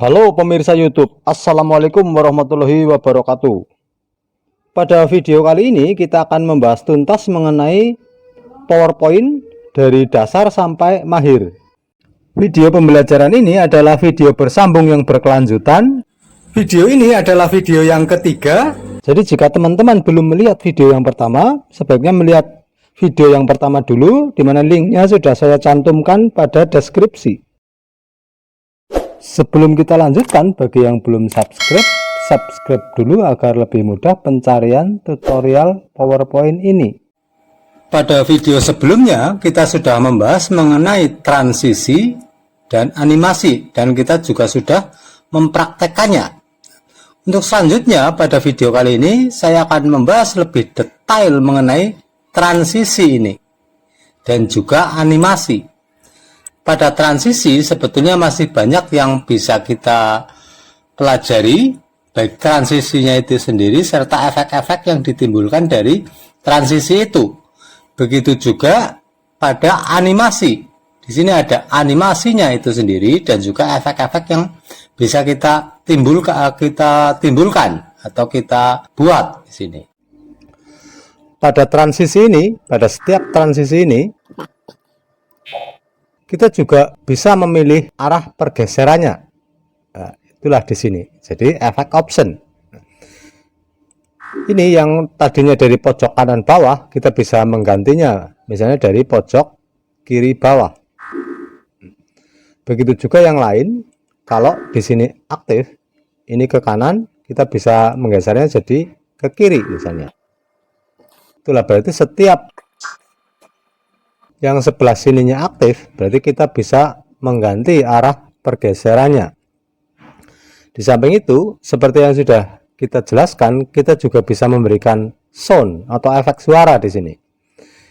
Halo pemirsa YouTube, Assalamualaikum warahmatullahi wabarakatuh. Pada video kali ini kita akan membahas tuntas mengenai PowerPoint dari dasar sampai mahir. Video pembelajaran ini adalah video bersambung yang berkelanjutan. Video ini adalah video yang ketiga. Jadi jika teman-teman belum melihat video yang pertama, sebaiknya melihat video yang pertama dulu, di mana linknya sudah saya cantumkan pada deskripsi. Sebelum kita lanjutkan, bagi yang belum subscribe dulu agar lebih mudah pencarian tutorial PowerPoint ini. Pada video sebelumnya kita sudah membahas mengenai transisi dan animasi, dan kita juga sudah mempraktekannya. Untuk selanjutnya pada video kali ini saya akan membahas lebih detail mengenai transisi ini dan juga animasi. Pada transisi sebetulnya masih banyak yang bisa kita pelajari, baik transisinya itu sendiri serta efek-efek yang ditimbulkan dari transisi itu. Begitu juga pada animasi. Di sini ada animasinya itu sendiri dan juga efek-efek yang bisa kita timbulkan atau kita buat di sini. Pada transisi ini, pada setiap transisi ini kita juga bisa memilih arah pergeserannya. Nah, itulah di sini. Jadi efek option. Ini yang tadinya dari pojok kanan bawah, kita bisa menggantinya, misalnya dari pojok kiri bawah. Begitu juga yang lain. Kalau di sini aktif, ini ke kanan, kita bisa menggesernya jadi ke kiri misalnya. Itulah berarti setiap yang sebelah sininya aktif, berarti kita bisa mengganti arah pergeserannya. Di samping itu, seperti yang sudah kita jelaskan, kita juga bisa memberikan sound atau efek suara di sini.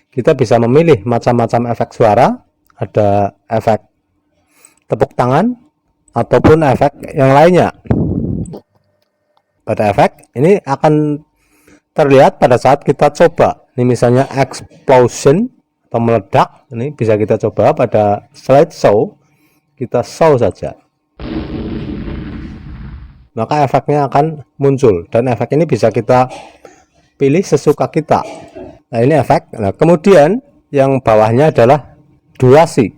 Kita bisa memilih macam-macam efek suara, ada efek tepuk tangan ataupun efek yang lainnya. Pada efek ini akan terlihat pada saat kita coba. Ini misalnya explosion atau meledak, ini bisa kita coba pada slideshow, kita show saja, maka efeknya akan muncul, dan efek ini bisa kita pilih sesuka kita. Nah, ini efek. Nah, kemudian yang bawahnya adalah durasi.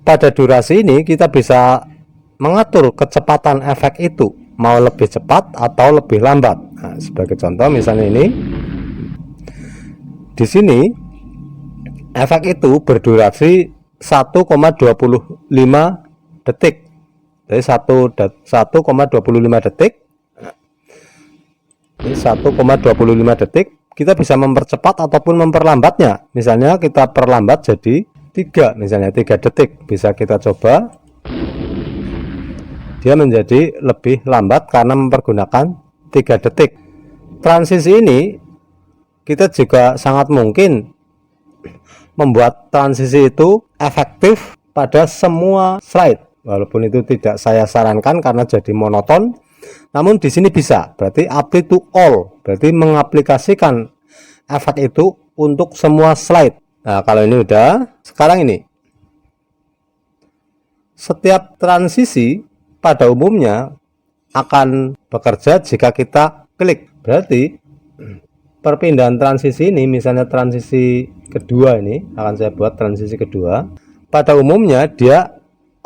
Pada durasi ini kita bisa mengatur kecepatan efek itu, mau lebih cepat atau lebih lambat. Nah, sebagai contoh misalnya ini, di sini efek itu berdurasi 1,25 detik. Jadi 1,25 detik. Ini 1,25 detik. Kita bisa mempercepat ataupun memperlambatnya. Misalnya kita perlambat jadi 3, misalnya 3 detik. Bisa kita coba. Dia menjadi lebih lambat karena mempergunakan 3 detik. Transisi ini kita juga sangat mungkin membuat transisi itu efektif pada semua slide, walaupun itu tidak saya sarankan karena jadi monoton. Namun di sini bisa, berarti apply to all, berarti mengaplikasikan efek itu untuk semua slide. Nah, kalau ini udah, sekarang ini setiap transisi pada umumnya akan bekerja jika kita klik. Berarti perpindahan transisi ini, misalnya transisi kedua, ini akan saya buat transisi kedua, pada umumnya dia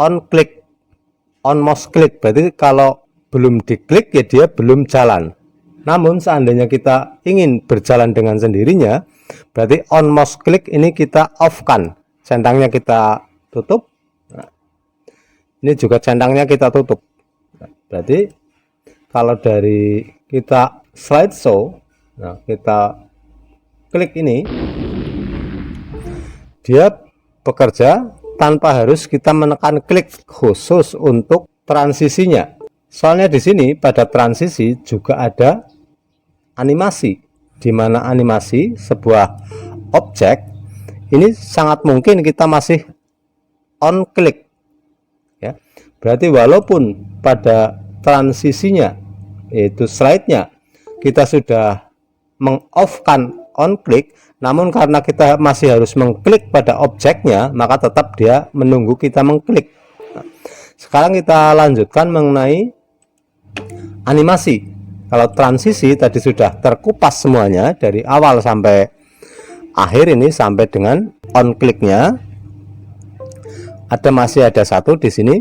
on click, on mouse click, berarti kalau belum diklik ya dia belum jalan. Namun seandainya kita ingin berjalan dengan sendirinya, berarti on mouse click ini kita off kan, centangnya kita tutup. Nah, ini juga centangnya kita tutup. Nah, berarti kalau dari kita slideshow, nah kita klik ini, dia bekerja tanpa harus kita menekan klik khusus untuk transisinya. Soalnya di sini pada transisi juga ada animasi, di mana animasi sebuah objek ini sangat mungkin kita masih on klik, ya. Berarti walaupun pada transisinya, yaitu slide-nya, kita sudah meng-off-kan on click, namun karena kita masih harus mengklik pada objeknya, maka tetap dia menunggu kita mengklik. Nah, Sekarang kita lanjutkan mengenai animasi. Kalau transisi tadi sudah terkupas semuanya dari awal sampai akhir, ini sampai dengan on click-nya. Masih ada satu di sini,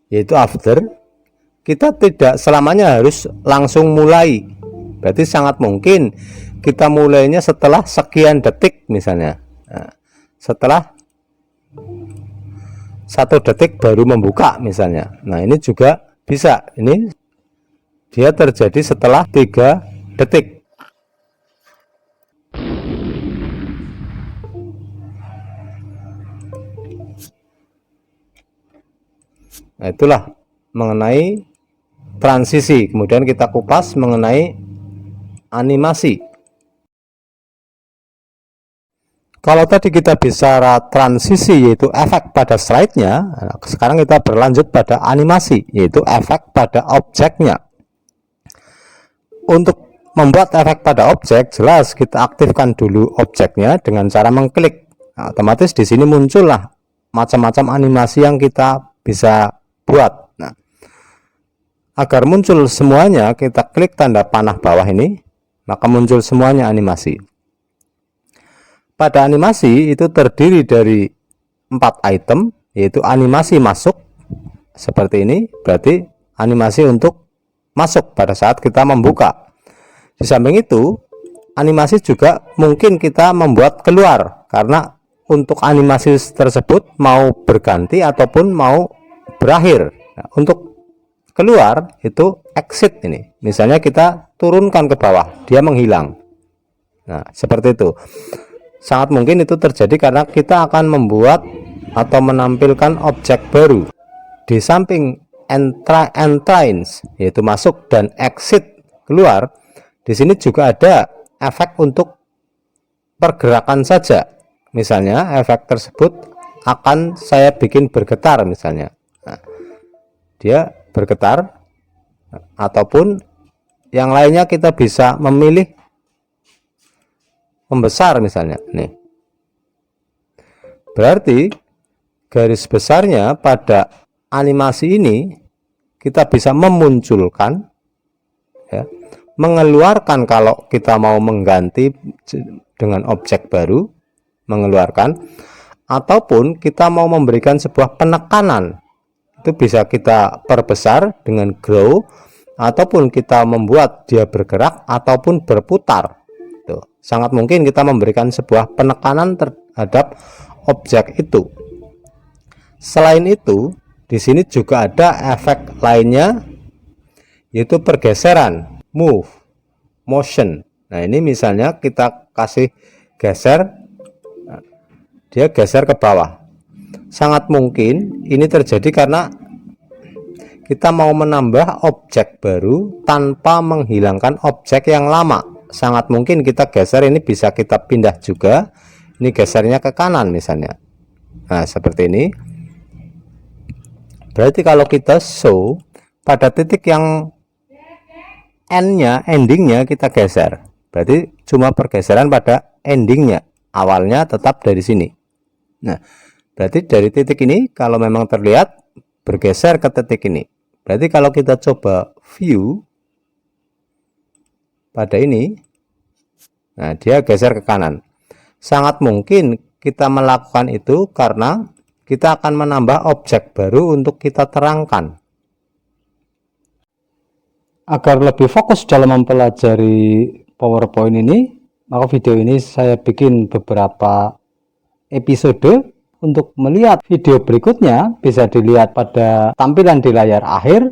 yaitu after. Kita tidak selamanya harus langsung mulai. Berarti sangat mungkin kita mulainya setelah sekian detik misalnya. Nah, setelah 1 detik baru membuka misalnya. Nah, ini juga bisa. Ini dia terjadi setelah 3 detik. Nah, itulah mengenai transisi. Kemudian kita kupas mengenai animasi. Kalau tadi kita bicara transisi yaitu efek pada slide-nya, sekarang kita berlanjut pada animasi yaitu efek pada objeknya. Untuk membuat efek pada objek, jelas kita aktifkan dulu objeknya dengan cara mengklik. Nah, otomatis di sini muncullah macam-macam animasi yang kita bisa buat. Nah, agar muncul semuanya, kita klik tanda panah bawah ini, maka muncul semuanya animasi. Pada animasi itu terdiri dari 4 item, yaitu animasi masuk seperti ini, berarti animasi untuk masuk pada saat kita membuka. Di samping itu, animasi juga mungkin kita membuat keluar, karena untuk animasi tersebut mau berganti ataupun mau berakhir. Nah, untuk keluar itu exit ini. Misalnya kita turunkan ke bawah, dia menghilang. Nah, seperti itu. Sangat mungkin itu terjadi karena kita akan membuat atau menampilkan objek baru. Di samping entrance yaitu masuk dan exit keluar, di sini juga ada efek untuk pergerakan saja. Misalnya efek tersebut akan saya bikin bergetar misalnya. Nah, dia bergetar, ataupun yang lainnya kita bisa memilih membesar misalnya. Nih, berarti garis besarnya pada animasi ini kita bisa memunculkan, ya, mengeluarkan kalau kita mau mengganti dengan objek baru, mengeluarkan, ataupun kita mau memberikan sebuah penekanan, itu bisa kita perbesar dengan grow, ataupun kita membuat dia bergerak ataupun berputar. Tuh, sangat mungkin kita memberikan sebuah penekanan terhadap objek itu. Selain itu, di sini juga ada efek lainnya, yaitu pergeseran, move, motion. Nah, ini misalnya kita kasih geser, dia geser ke bawah. Sangat mungkin ini terjadi karena kita mau menambah objek baru tanpa menghilangkan objek yang lama. Sangat mungkin kita geser, ini bisa kita pindah juga. Ini gesernya ke kanan misalnya. Nah, seperti ini. Berarti kalau kita show pada titik yang endingnya kita geser. Berarti cuma pergeseran pada endingnya. Awalnya tetap dari sini. Nah, berarti dari titik ini kalau memang terlihat bergeser ke titik ini. Berarti kalau kita coba view pada ini, nah dia geser ke kanan. Sangat mungkin kita melakukan itu karena kita akan menambah objek baru untuk kita terangkan. Agar lebih fokus dalam mempelajari PowerPoint ini, maka video ini saya bikin beberapa episode. Untuk melihat video berikutnya bisa dilihat pada tampilan di layar akhir,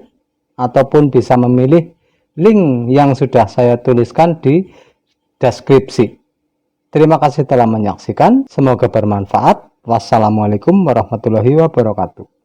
ataupun bisa memilih link yang sudah saya tuliskan di deskripsi. Terima kasih telah menyaksikan, semoga bermanfaat. Wassalamualaikum warahmatullahi wabarakatuh.